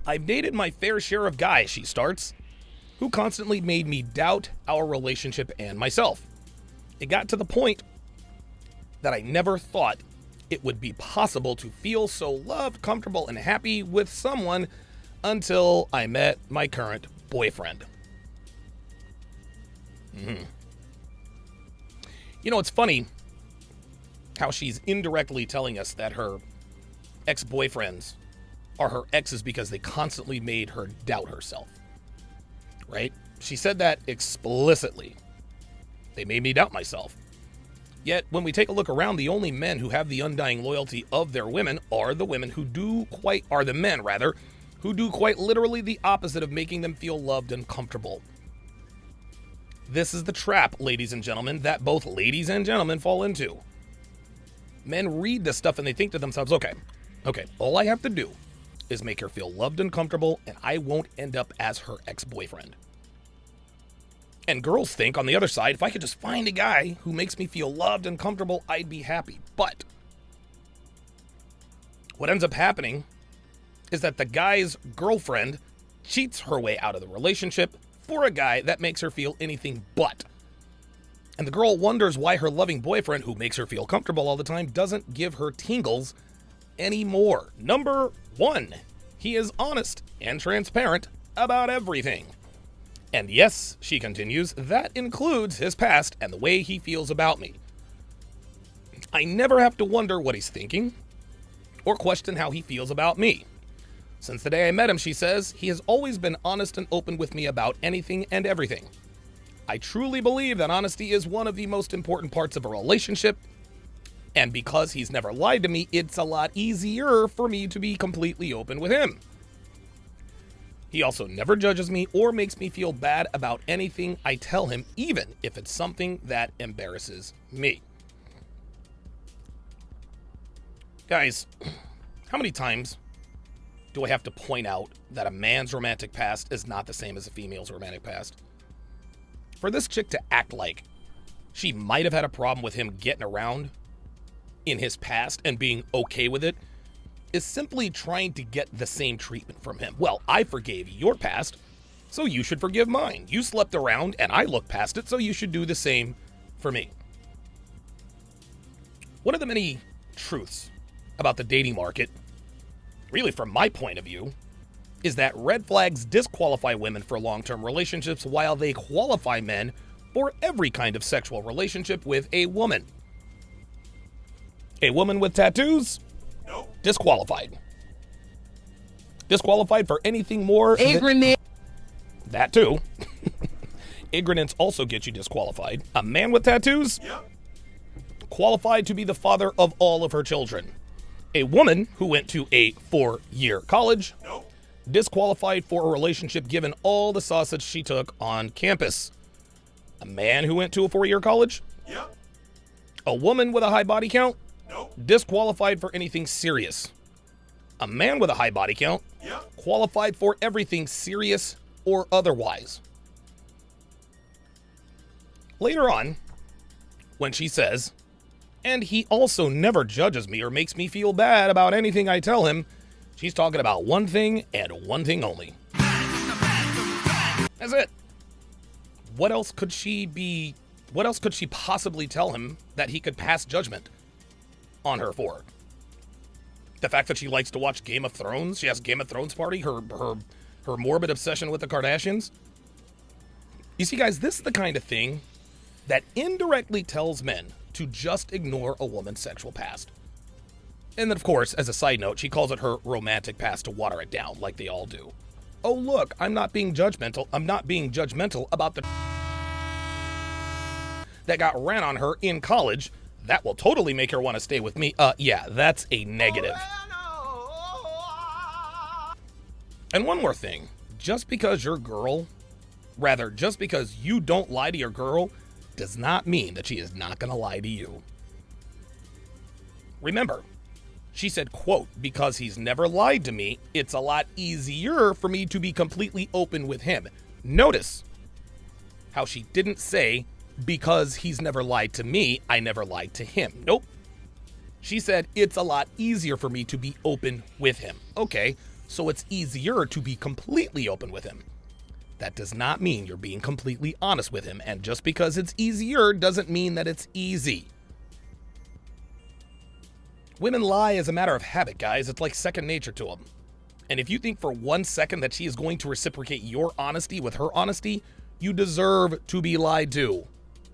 I've dated my fair share of guys, she starts, who constantly made me doubt our relationship and myself. It got to the point that I never thought it would be possible to feel so loved, comfortable, and happy with someone until I met my current boyfriend. You know, it's funny how she's indirectly telling us that her ex-boyfriends are her exes because they constantly made her doubt herself. Right? She said that explicitly. They made me doubt myself. Yet, when we take a look around, the only men who have the undying loyalty of their women are the men who do quite literally the opposite of making them feel loved and comfortable. This is the trap, ladies and gentlemen, that both ladies and gentlemen fall into. Men read this stuff and they think to themselves, okay, all I have to do is make her feel loved and comfortable, and I won't end up as her ex-boyfriend. And girls think, on the other side, if I could just find a guy who makes me feel loved and comfortable, I'd be happy. But what ends up happening is that the guy's girlfriend cheats her way out of the relationship for a guy that makes her feel anything but. And the girl wonders why her loving boyfriend, who makes her feel comfortable all the time, doesn't give her tingles anymore. Number 1, he is honest and transparent about everything. And yes, she continues, that includes his past and the way he feels about me. I never have to wonder what he's thinking or question how he feels about me. Since the day I met him, she says, he has always been honest and open with me about anything and everything. I truly believe that honesty is one of the most important parts of a relationship, and because he's never lied to me, it's a lot easier for me to be completely open with him. He also never judges me or makes me feel bad about anything I tell him, even if it's something that embarrasses me. Guys, how many times do I have to point out that a man's romantic past is not the same as a female's romantic past? For this chick to act like she might have had a problem with him getting around in his past and being okay with it is simply trying to get the same treatment from him. Well, I forgave your past, so you should forgive mine. You slept around and I looked past it, so you should do the same for me. One of the many truths about the dating market, really from my point of view, is that red flags disqualify women for long-term relationships while they qualify men for every kind of sexual relationship with a woman. A woman with tattoos? Nope. Disqualified. Disqualified for anything more than... That too. Ignorance also gets you disqualified. A man with tattoos? Yep. Qualified to be the father of all of her children. A woman who went to a 4-year college? Nope. Disqualified for a relationship given all the sausage she took on campus. A man who went to a 4-year college? Yep. A woman with a high body count? Nope. Disqualified for anything serious. A man with a high body count? Yep. Qualified for everything serious or otherwise. Later on, when she says, and he also never judges me or makes me feel bad about anything I tell him, she's talking about one thing and one thing only. That's it. What else could she possibly tell him that he could pass judgment on her for? The fact that she likes to watch Game of Thrones, she has Game of Thrones party, her morbid obsession with the Kardashians. You see, guys, this is the kind of thing that indirectly tells men to just ignore a woman's sexual past. And then, of course, as a side note, she calls it her romantic past to water it down, like they all do. Oh, look, I'm not being judgmental. I'm not being judgmental about the that got ran on her in college. That will totally make her want to stay with me. Yeah, that's a negative. And one more thing. Just because you don't lie to your girl does not mean that she is not going to lie to you. Remember, she said, quote, because he's never lied to me, it's a lot easier for me to be completely open with him. Notice how she didn't say, because he's never lied to me, I never lied to him. Nope. She said, it's a lot easier for me to be open with him. Okay, so it's easier to be completely open with him. That does not mean you're being completely honest with him, and just because it's easier doesn't mean that it's easy. Women lie as a matter of habit, guys. It's like second nature to them. And if you think for 1 second that she is going to reciprocate your honesty with her honesty, you deserve to be lied to.